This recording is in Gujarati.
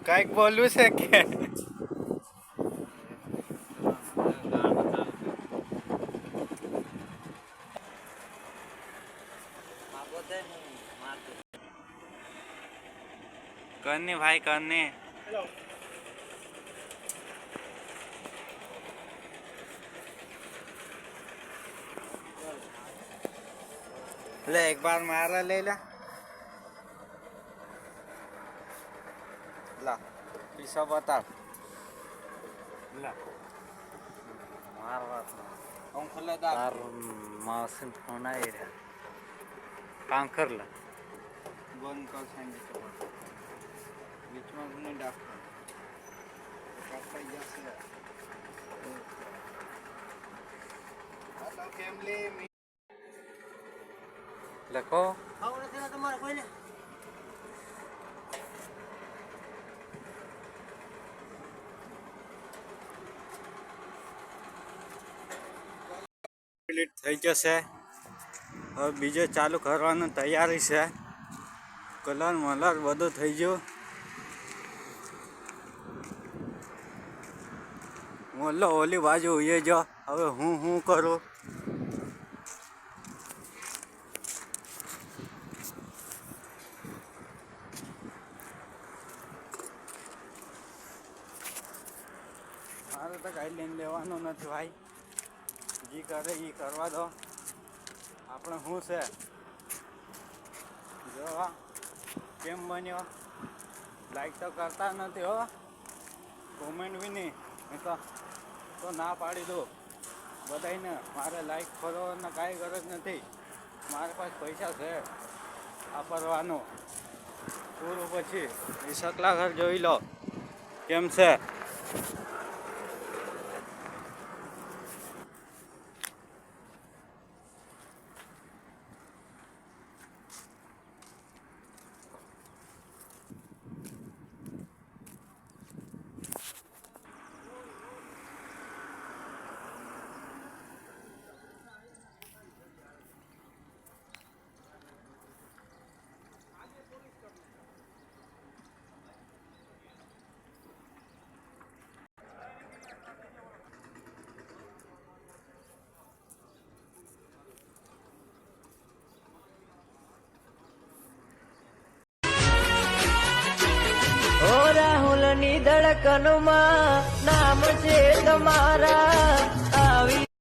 કઈક બોલવું છે કે करने भाई करने ले एक बार मारा ले ला ला पीछा बता ला मार बात हम खुले दार माउसन फोन आई रहा काम कर ला बंद कर सांगितलं बीच में नहीं डाक हेलो फैमिली लखो तुम्हारा कोई नहीं મિનિટ થઈ જશે હવે બીજો ચાલુ કરવાની તૈયારી છે કલર મલર બધું થઈ ગયું મોલ્લો ઓલી બાજુ ઉઈએ જો હવે હું કરું મારે તો કાંઈ લઈને લેવાનું નથી ભાઈ જી કરે એ કરવા દો આપણે શું છે જો કેમ બન્યો લાઈક તો કરતા નથી હો કોમેન્ટ બી નહીં તો ના પાડી દો બધાને મારે લાઈક ફોલોવરને કાંઈ ગરજ નથી મારી પાસે પૈસા છે વાપરવાનો પૂરું પછી એ સકલા ઘર જોઈ લો કેમ છે રાહુલ ની ધડકનમાં નામ છે તમારા